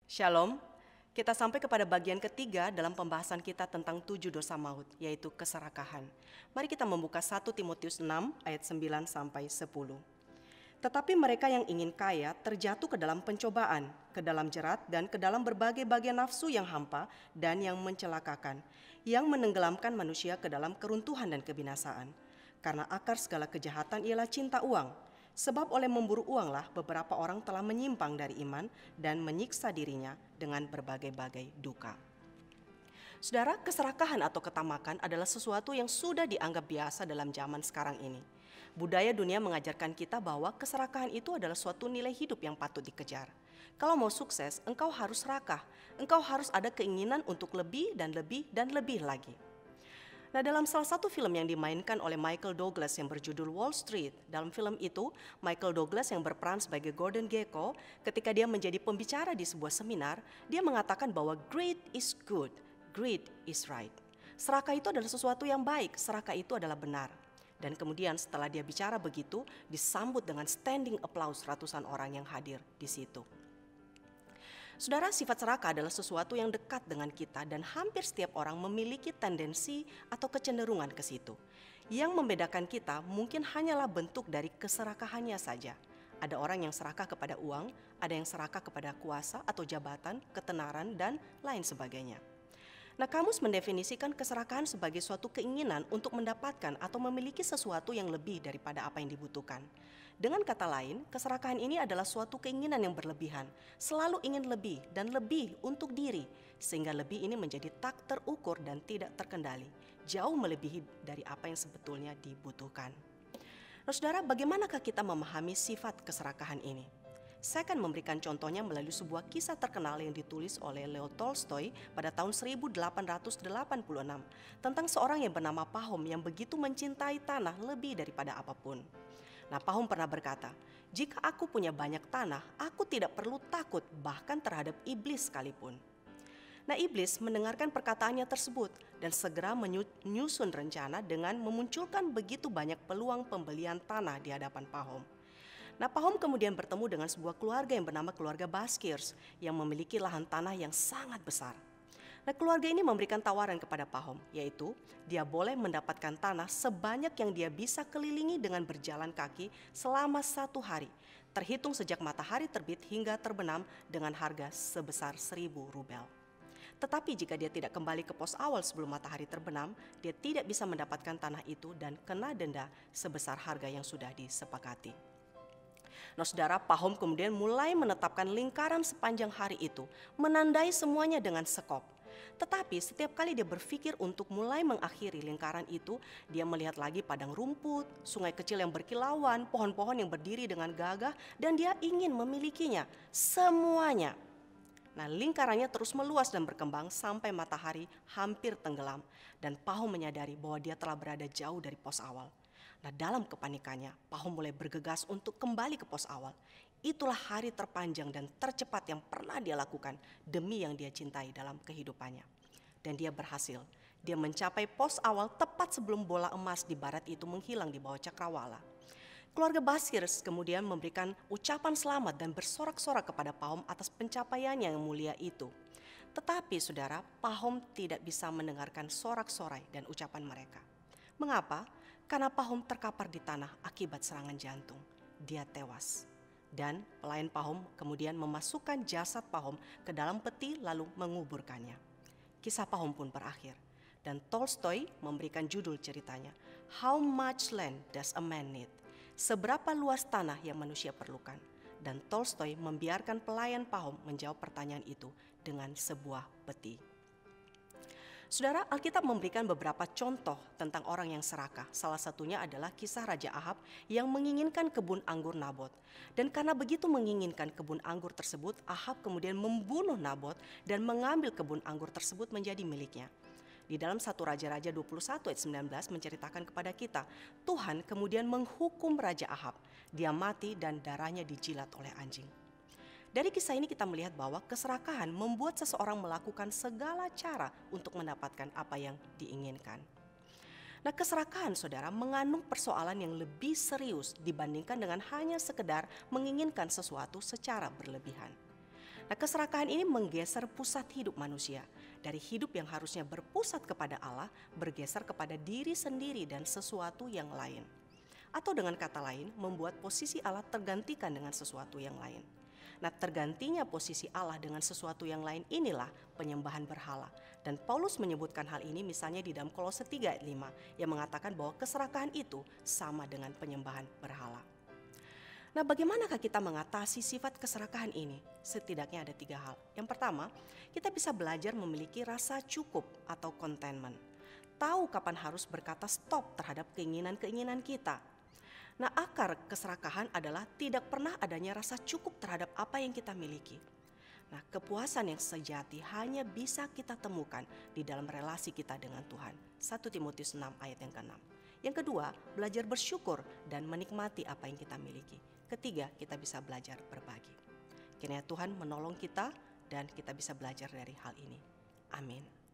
Shalom, kita sampai kepada bagian ketiga dalam pembahasan kita tentang 7 dosa maut, yaitu keserakahan. Mari kita membuka 1 Timotius 6 ayat 9 sampai 10. Tetapi mereka yang ingin kaya terjatuh ke dalam pencobaan, ke dalam jerat dan ke dalam berbagai-bagai nafsu yang hampa dan yang mencelakakan, yang menenggelamkan manusia ke dalam keruntuhan dan kebinasaan. Karena akar segala kejahatan ialah cinta uang. Sebab oleh memburu uanglah beberapa orang telah menyimpang dari iman dan menyiksa dirinya dengan berbagai-bagai duka. Saudara, keserakahan atau ketamakan adalah sesuatu yang sudah dianggap biasa dalam zaman sekarang ini. Budaya dunia mengajarkan kita bahwa keserakahan itu adalah suatu nilai hidup yang patut dikejar. Kalau mau sukses, engkau harus serakah. Engkau harus ada keinginan untuk lebih dan lebih dan lebih lagi. Nah, dalam salah satu film yang dimainkan oleh Michael Douglas yang berjudul Wall Street, dalam film itu Michael Douglas yang berperan sebagai Gordon Gekko, ketika dia menjadi pembicara di sebuah seminar, dia mengatakan bahwa great is good, great is right. Serakah itu adalah sesuatu yang baik, serakah itu adalah benar. Dan kemudian setelah dia bicara begitu, disambut dengan standing applause ratusan orang yang hadir di situ. Saudara, sifat serakah adalah sesuatu yang dekat dengan kita dan hampir setiap orang memiliki tendensi atau kecenderungan ke situ. Yang membedakan kita mungkin hanyalah bentuk dari keserakahannya saja. Ada orang yang serakah kepada uang, ada yang serakah kepada kuasa atau jabatan, ketenaran, dan lain sebagainya. Nah, kamus mendefinisikan keserakahan sebagai suatu keinginan untuk mendapatkan atau memiliki sesuatu yang lebih daripada apa yang dibutuhkan. Dengan kata lain, keserakahan ini adalah suatu keinginan yang berlebihan, selalu ingin lebih dan lebih untuk diri, sehingga lebih ini menjadi tak terukur dan tidak terkendali, jauh melebihi dari apa yang sebetulnya dibutuhkan. Nah, saudara, bagaimanakah kita memahami sifat keserakahan ini? Saya akan memberikan contohnya melalui sebuah kisah terkenal yang ditulis oleh Leo Tolstoy pada tahun 1886 tentang seorang yang bernama Pahom yang begitu mencintai tanah lebih daripada apapun. Nah, Pahom pernah berkata, "Jika aku punya banyak tanah, aku tidak perlu takut bahkan terhadap iblis sekalipun." Nah, iblis mendengarkan perkataannya tersebut dan segera menyusun rencana dengan memunculkan begitu banyak peluang pembelian tanah di hadapan Pahom. Nah, Pahom kemudian bertemu dengan sebuah keluarga yang bernama keluarga Baskirs yang memiliki lahan tanah yang sangat besar. Nah, keluarga ini memberikan tawaran kepada Pahom, yaitu dia boleh mendapatkan tanah sebanyak yang dia bisa kelilingi dengan berjalan kaki selama 1 hari, terhitung sejak matahari terbit hingga terbenam dengan harga sebesar 1.000 rubel. Tetapi jika dia tidak kembali ke pos awal sebelum matahari terbenam, dia tidak bisa mendapatkan tanah itu dan kena denda sebesar harga yang sudah disepakati. Nah, saudara, Pahom kemudian mulai menetapkan lingkaran sepanjang hari itu, menandai semuanya dengan sekop. Tetapi setiap kali dia berpikir untuk mulai mengakhiri lingkaran itu, dia melihat lagi padang rumput, sungai kecil yang berkilauan, pohon-pohon yang berdiri dengan gagah, dan dia ingin memilikinya semuanya. Nah, lingkarannya terus meluas dan berkembang sampai matahari hampir tenggelam, dan Pahom menyadari bahwa dia telah berada jauh dari pos awal. Nah, dalam kepanikannya, Pahom mulai bergegas untuk kembali ke pos awal. Itulah hari terpanjang dan tercepat yang pernah dia lakukan demi yang dia cintai dalam kehidupannya. Dan dia berhasil. Dia mencapai pos awal tepat sebelum bola emas di barat itu menghilang di bawah cakrawala. Keluarga Baskirs kemudian memberikan ucapan selamat dan bersorak-sorak kepada Pahom atas pencapaiannya yang mulia itu. Tetapi saudara, Pahom tidak bisa mendengarkan sorak-sorai dan ucapan mereka. Mengapa? Karena Pahom terkapar di tanah akibat serangan jantung. Dia tewas. Dan pelayan Pahom kemudian memasukkan jasad Pahom ke dalam peti lalu menguburkannya. Kisah Pahom pun berakhir. Dan Tolstoy memberikan judul ceritanya, How Much Land Does a Man Need? Seberapa luas tanah yang manusia perlukan? Dan Tolstoy membiarkan pelayan Pahom menjawab pertanyaan itu dengan sebuah peti. Saudara, Alkitab memberikan beberapa contoh tentang orang yang serakah. Salah satunya adalah kisah Raja Ahab yang menginginkan kebun anggur Nabot. Dan karena begitu menginginkan kebun anggur tersebut, Ahab kemudian membunuh Nabot dan mengambil kebun anggur tersebut menjadi miliknya. Di dalam 1 Raja-Raja 21 ayat 19 menceritakan kepada kita, Tuhan kemudian menghukum Raja Ahab. Dia mati dan darahnya dijilat oleh anjing. Dari kisah ini kita melihat bahwa keserakahan membuat seseorang melakukan segala cara untuk mendapatkan apa yang diinginkan. Nah, keserakahan saudara mengandung persoalan yang lebih serius dibandingkan dengan hanya sekedar menginginkan sesuatu secara berlebihan. Nah, keserakahan ini menggeser pusat hidup manusia dari hidup yang harusnya berpusat kepada Allah, bergeser kepada diri sendiri dan sesuatu yang lain. Atau dengan kata lain, membuat posisi Allah tergantikan dengan sesuatu yang lain. Nah, tergantinya posisi Allah dengan sesuatu yang lain inilah penyembahan berhala. Dan Paulus menyebutkan hal ini misalnya di dalam Kolose 3 ayat 5 yang mengatakan bahwa keserakahan itu sama dengan penyembahan berhala. Nah, bagaimanakah kita mengatasi sifat keserakahan ini? Setidaknya ada 3 hal. Yang pertama, kita bisa belajar memiliki rasa cukup atau contentment. Tahu kapan harus berkata stop terhadap keinginan-keinginan kita. Nah, akar keserakahan adalah tidak pernah adanya rasa cukup terhadap apa yang kita miliki. Nah, kepuasan yang sejati hanya bisa kita temukan di dalam relasi kita dengan Tuhan. 1 Timotius 6 ayat yang ke-6. Yang kedua, belajar bersyukur dan menikmati apa yang kita miliki. Ketiga, kita bisa belajar berbagi. Kiranya Tuhan menolong kita dan kita bisa belajar dari hal ini. Amin.